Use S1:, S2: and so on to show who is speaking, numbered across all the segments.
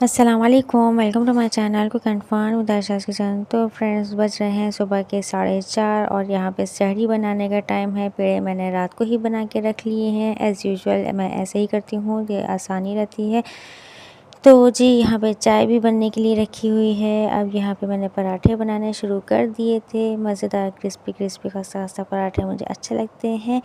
S1: अस्सलाम वालेकुम, welcome to my channel cook and fun with Ayesha's kitchen. तो फ्रेंड्स, बज रहे हैं सुबह के 4:30 और यहाँ पे सहरी बनाने का टाइम है। पेड़े मैंने रात को ही बना के रख लिए हैं। एज़ यूजुअल मैं ऐसे ही करती हूँ, ये आसानी रहती है। तो जी, यहाँ पे चाय भी बनने के लिए रखी हुई है। अब यहाँ पे मैंने पराठे बनाने शुरू कर दिए थे। मज़ेदार क्रिस्पी क्रिस्पी खस्ता खस्ता पराठे मुझे अच्छे लगते हैं।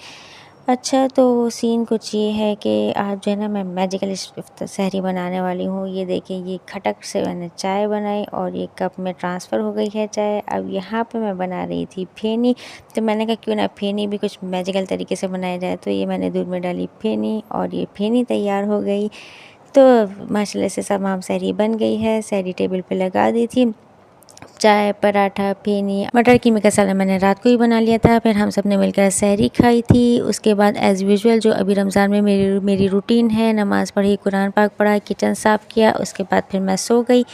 S1: अच्छा, तो सीन कुछ ये है कि आज जो है ना मैं मैजिकल सहरी बनाने वाली हूँ। ये देखिए, ये खटक से मैंने चाय बनाई और ये कप में ट्रांसफ़र हो गई है चाय। अब यहाँ पे मैं बना रही थी फेनी। तो मैंने कहा क्यों ना फेनी भी कुछ मैजिकल तरीके से बनाया जाए। तो ये मैंने दूध में डाली फेनी और ये फेनी तैयार हो गई। तो माशाल्लाह से तमाम सहरी बन गई है। सहरी टेबल पे लगा दी थी। चाय, पराठा, फेनी, मटर कीमे का सालन मैंने रात को ही बना लिया था। फिर हम सब ने मिलकर सहरी खाई थी। उसके बाद एज़ यूजुअल जो अभी रमज़ान में मेरी रूटीन है, नमाज़ पढ़ी, कुरान पाक पढ़ा, किचन साफ़ किया। उसके बाद फिर मैं सो गई।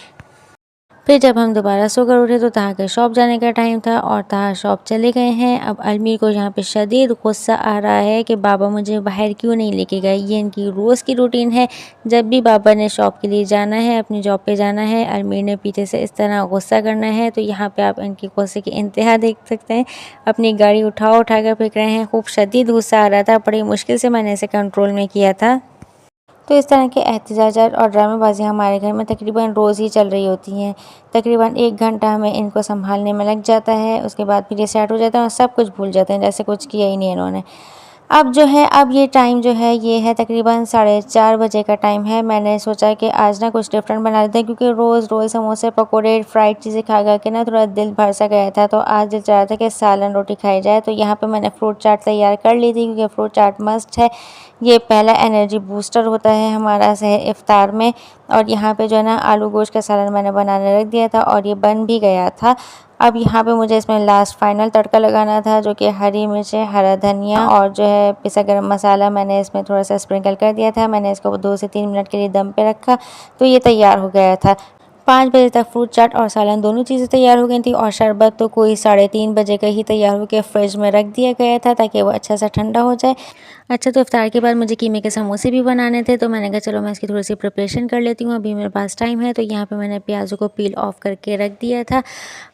S1: फिर जब हम दोबारा सोकर उठे तो ताहा के शॉप जाने का टाइम था और ताहा शॉप चले गए हैं। अब अलमीर को यहाँ पे शदीद गुस्सा आ रहा है कि बाबा मुझे बाहर क्यों नहीं लेके गए। ये इनकी रोज़ की रूटीन है। जब भी बाबा ने शॉप के लिए जाना है, अपनी जॉब पे जाना है, अलमीर ने पीछे से इस तरह गुस्सा करना है। तो यहाँ पे आप इनकी गुस्से की इंतहा देख सकते हैं। अपनी गाड़ी उठा कर फेंक रहे हैं। खूब शदीद गुस्सा आ रहा था। बड़ी मुश्किल से मैंने इसे कंट्रोल में किया था। तो इस तरह के एहतजाजात और ड्रामेबाजी हमारे घर में तकरीबन रोज़ ही चल रही होती हैं। तकरीबन 1 घंटा हमें इनको संभालने में लग जाता है। उसके बाद फिर ये सेट हो जाते हैं और सब कुछ भूल जाते हैं, जैसे कुछ किया ही नहीं इन्होंने। अब ये टाइम जो है ये है तकरीबन 4:30 बजे का टाइम है। मैंने सोचा कि आज ना कुछ डिफरेंट बना लेते हैं, क्योंकि रोज़ रोज़ समोसे पकोड़े फ्राइड चीज़ें खा के ना थोड़ा दिल भर सा गया था। तो आज दिल चाह रहा था कि सालन रोटी खाई जाए। तो यहाँ पे मैंने फ्रूट चाट तैयार कर ली थी, क्योंकि फ्रूट चाट मस्ट है। ये पहला एनर्जी बूस्टर होता है हमारा सहर इफ्तार में। और यहाँ पे जो है ना आलू गोश्त का सालन मैंने बनाने रख दिया था और ये बन भी गया था। अब यहाँ पे मुझे इसमें लास्ट फाइनल तड़का लगाना था, जो कि हरी मिर्चें, हरा धनिया और जो है पिसा गरम मसाला मैंने इसमें थोड़ा सा स्प्रिंकल कर दिया था। मैंने इसको 2 से 3 मिनट के लिए दम पे रखा, तो ये तैयार हो गया था। 5 बजे तक फ्रूट चाट और सालन दोनों चीज़ें तैयार हो गई थी और शरबत तो कोई 3:30 बजे का ही तैयार होकर फ्रिज में रख दिया गया था, ताकि वो अच्छा सा ठंडा हो जाए। अच्छा, तो इफ्तार के बाद मुझे कीमे के समोसे भी बनाने थे। तो मैंने कहा चलो मैं इसकी थोड़ी सी प्रिपरेशन कर लेती हूँ, अभी मेरे पास टाइम है। तो यहाँ पे मैंने प्याज़ों को पील ऑफ करके रख दिया था।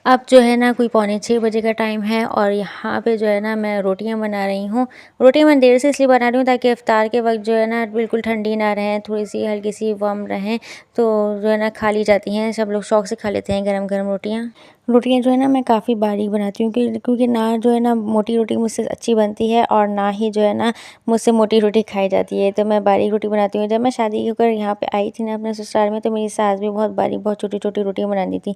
S1: अब जो है ना कोई 5:45 बजे का टाइम है और यहाँ पे जो है ना मैं रोटियाँ बना रही हूँ। रोटियाँ मैं देर से इसलिए बना रही हूँ ताकि इफ्तार के वक्त जो है ना बिल्कुल ठंडी ना रहें, थोड़ी सी हल्की सी वार्म रहें। तो जो है ना खा ली जाती हैं, सब लोग शौक से खा लेते हैं गरम गरम रोटियाँ। रोटियाँ जो है ना मैं काफ़ी बारीक बनाती हूँ, क्योंकि ना जो है ना मोटी रोटी मुझसे अच्छी बनती है और ना ही जो है ना मुझसे मोटी रोटी खाई जाती है। तो मैं बारीक रोटी बनाती हूँ। जब मैं शादी होकर यहाँ पे आई थी ना अपने ससुराल में, तो मेरी सास भी बहुत बारीक, बहुत छोटी छोटी रोटियाँ बनाती थी।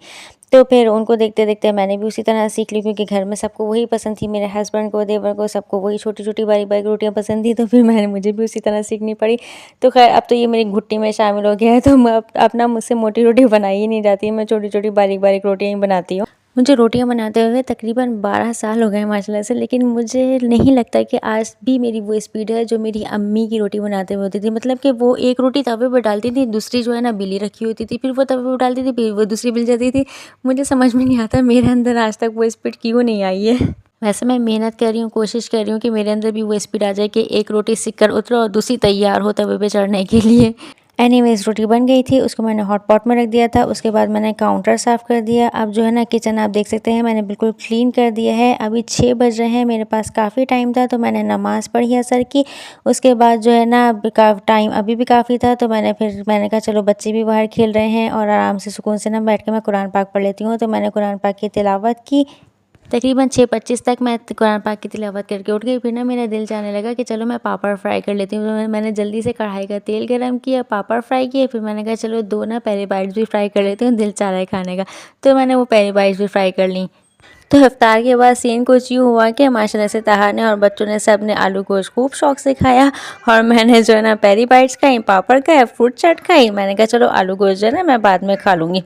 S1: तो फिर उनको देखते देखते मैंने भी उसी तरह सीख ली, क्योंकि घर में सबको वही पसंद थी। मेरे हस्बैंड को, देवर को, सबको वही छोटी छोटी बारीक बारीक रोटियाँ पसंद थी। तो फिर मुझे भी उसी तरह सीखनी पड़ी। तो खैर अब तो ये मेरी घुट्टी में शामिल हो गया है। तो मैं अपना मुझसे मोटी रोटी बनाई ही नहीं जाती, मैं छोटी छोटी बारीक बारीक रोटियाँ ही बनाती हूँ। मुझे रोटियां बनाते हुए तकरीबन 12 साल हो गए माशाल्लाह से, लेकिन मुझे नहीं लगता कि आज भी मेरी वो स्पीड है जो मेरी अम्मी की रोटी बनाते हुए होती थी। मतलब कि वो एक रोटी तवे पर डालती थी, दूसरी जो है ना बिली रखी होती थी, फिर वो तवे पर डालती थी, फिर वो दूसरी बिल जाती थी। मुझे समझ में नहीं आता मेरे अंदर आज तक वो स्पीड क्यों नहीं आई है। वैसे मैं मेहनत कर रही हूँ, कोशिश कर रही हूँ कि मेरे अंदर भी वो स्पीड आ जाए कि एक रोटी सिक कर उतरो और दूसरी तैयार हो तवे पे चढ़ने के लिए। एनीवेज़ रोटी बन गई थी, उसको मैंने हॉट पॉट में रख दिया था। उसके बाद मैंने काउंटर साफ़ कर दिया। अब जो है ना किचन आप देख सकते हैं मैंने बिल्कुल क्लीन कर दिया है। अभी 6 बज रहे हैं, मेरे पास काफ़ी टाइम था, तो मैंने नमाज़ पढ़ी असर की। उसके बाद जो है ना टाइम अभी भी काफ़ी था, तो मैंने कहा चलो बच्चे भी बाहर खेल रहे हैं और आराम से सुकून से ना बैठ के मैं कुरान पाक पढ़ लेती हूँ। तो मैंने कुरान पाक की तिलावत की। तकरीबन 6:25 तक मैं कुरान पाक की तिलावत करके उठ गई। फिर ना मेरा दिल चाहने लगा कि चलो मैं पापड़ फ्राई कर लेती हूँ। तो मैंने जल्दी से कढ़ाई का तेल गरम किया, पापड़ फ्राई किए। फिर मैंने कहा चलो 2 ना पेरी बाइट्स भी फ्राई कर लेती हूँ, दिल चाह रहा है खाने का। तो मैंने वो पेरी बाइट्स भी फ्राई कर ली। तो इफ्तार के बाद सीन कुछ यूँ हुआ कि माशाल्लाह से ताहा ने और बच्चों ने सब ने आलू गोश्त खूब शौक से खाया और मैंने जो है ना पेरी बाइट्स खाई, पापड़ खाया, फ्रूट चाट खाई। मैंने कहा चलो आलू गोश्त जो है ना मैं बाद में खा लूँगी।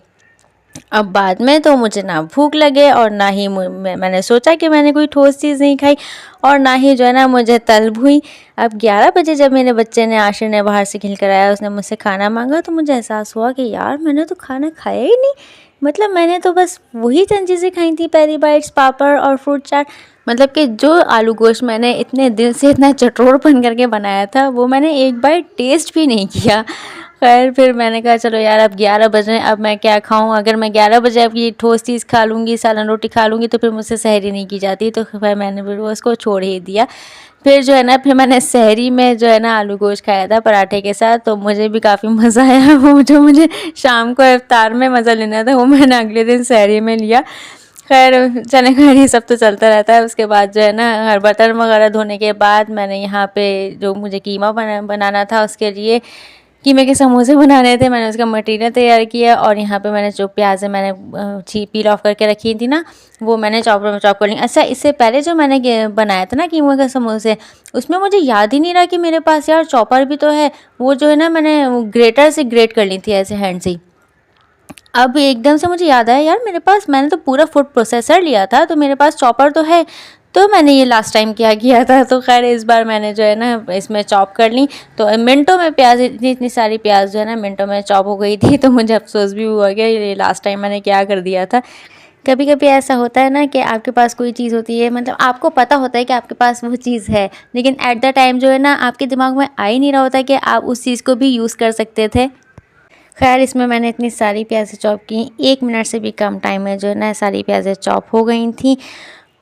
S1: अब बाद में तो मुझे ना भूख लगे और ना ही मैंने सोचा कि मैंने कोई ठोस चीज़ नहीं खाई और ना ही जो है ना मुझे तलब हुई। अब 11 बजे जब मेरे बच्चे ने, आशिर ने बाहर से खेल कर आया, उसने मुझसे खाना मांगा, तो मुझे एहसास हुआ कि यार मैंने तो खाना खाया ही नहीं। मतलब मैंने तो बस वही चंद चीज़ें खाई थी, पेरी बाइट्स, पापड़ और फ्रूट चाट। मतलब कि जो आलू गोश्त मैंने इतने दिल से इतना चटोर बन करके बनाया था वो मैंने एक बार टेस्ट भी नहीं किया। खैर फिर मैंने कहा चलो यार अब 11 बज रहे हैं, अब मैं क्या खाऊं, अगर मैं 11 बजे अब ये ठोस चीज़ खा लूँगी, सालन रोटी खा लूँगी तो फिर मुझसे सहरी नहीं की जाती। तो फिर मैंने फिर वो उसको छोड़ ही दिया। फिर जो है ना फिर मैंने सहरी में जो है ना आलू गोश्त खाया था पराठे के साथ, तो मुझे भी काफ़ी मज़ा आया। वो जो मुझे शाम को इफ्तार में मज़ा लेना था वो मैंने अगले दिन सहरी में लिया। खैर चने खैर ये सब तो चलता रहता है। उसके बाद जो है ना हर बर्तन वगैरह धोने के बाद मैंने यहाँ पे जो मुझे कीमा बनाना था उसके लिए कीमे के समोसे बनाने थे, मैंने उसका मटेरियल तैयार किया। और यहाँ पे मैंने जो प्याज है मैंने पील ऑफ करके रखी थी ना, वो मैंने चॉपर में चॉप कर ली। अच्छा इससे पहले जो मैंने बनाया था ना कीमे के समोसे, उसमें मुझे याद ही नहीं रहा कि मेरे पास यार चॉपर भी तो है। वो जो है ना मैंने ग्रेटर से ग्रेट कर ली थी ऐसे हैंड से ही। अब एकदम से मुझे याद आया यार मेरे पास, मैंने तो पूरा फूड प्रोसेसर लिया था तो मेरे पास चॉपर तो है, तो मैंने ये लास्ट टाइम क्या किया था। तो खैर इस बार मैंने जो है ना इसमें चॉप कर ली, तो मिनटों में प्याज इतनी सारी प्याज जो है ना मिनटों में चॉप हो गई थी। तो मुझे अफसोस भी हुआ कि ये लास्ट टाइम मैंने क्या कर दिया था। कभी कभी ऐसा होता है ना कि आपके पास कोई चीज़ होती है, मतलब आपको पता होता है कि आपके पास वो चीज़ है, लेकिन एट द टाइम जो है ना आपके दिमाग में आ ही नहीं रहा होता कि आप उस चीज़ को भी यूज़ कर सकते थे। खैर इसमें मैंने इतनी सारी प्याज़ें चॉप की, 1 मिनट से भी कम टाइम में जो है ना सारी प्याज़ें चॉप हो गई थी।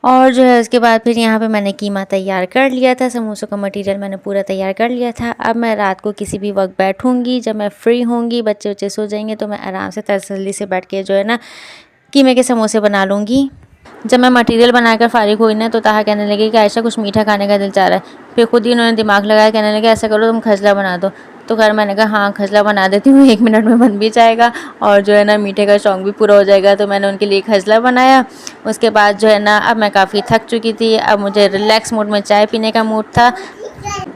S1: और जो है उसके बाद फिर यहाँ पे मैंने कीमा तैयार कर लिया था, समोसों का मटेरियल मैंने पूरा तैयार कर लिया था। अब मैं रात को किसी भी वक्त बैठूँगी, जब मैं फ्री होंगी, बच्चे बच्चे सो जाएंगे, तो मैं आराम से तसल्ली से बैठ के जो है ना कीमे के समोसे बना लूँगी। जब मैं मटेरियल बनाकर फारिग हुई ना तो ताहा कहने लगी कि आयशा कुछ मीठा खाने का दिल चाह रहा है। फिर खुद ही उन्होंने दिमाग लगाया, कहने लगे ऐसा करो तुम खजला बना दो। तो खैर मैंने कहा हाँ खजला बना देती हूँ, 1 मिनट में बन भी जाएगा और जो है ना मीठे का शौक़ भी पूरा हो जाएगा। तो मैंने उनके लिए खजला बनाया। उसके बाद जो है ना अब मैं काफ़ी थक चुकी थी, अब मुझे रिलैक्स मूड में चाय पीने का मूड था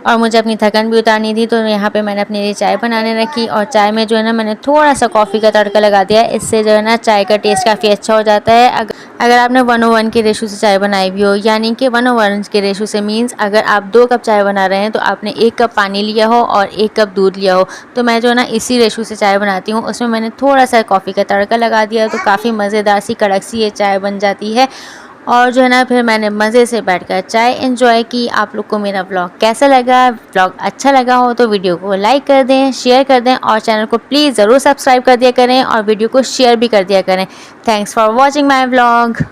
S1: और मुझे अपनी थकान भी उतारनी थी। तो यहाँ पे मैंने अपने लिए चाय बनाने रखी और चाय में जो है ना मैंने थोड़ा सा कॉफ़ी का तड़का लगा दिया। इससे जो है ना चाय का टेस्ट काफ़ी अच्छा हो जाता है। अगर आपने 1:1 के रेशो से चाय बनाई भी हो, यानी कि 1:1 के रेशो से मीन्स अगर आप 2 कप चाय बना रहे हैं तो आपने 1 कप पानी लिया हो और 1 कप दूध लिया हो। तो मैं जो है ना इसी रेशो से चाय बनाती हूँ। उसमें मैंने थोड़ा सा कॉफ़ी का तड़का लगा दिया तो काफ़ी मज़ेदार सी कड़क सी ये चाय बन जाती है। और जो है ना फिर मैंने मज़े से बैठकर चाय एंजॉय की। आप लोग को मेरा व्लॉग कैसा लगा? व्लॉग अच्छा लगा हो तो वीडियो को लाइक कर दें, शेयर कर दें और चैनल को प्लीज़ ज़रूर सब्सक्राइब कर दिया करें और वीडियो को शेयर भी कर दिया करें। Thanks for watching my vlog.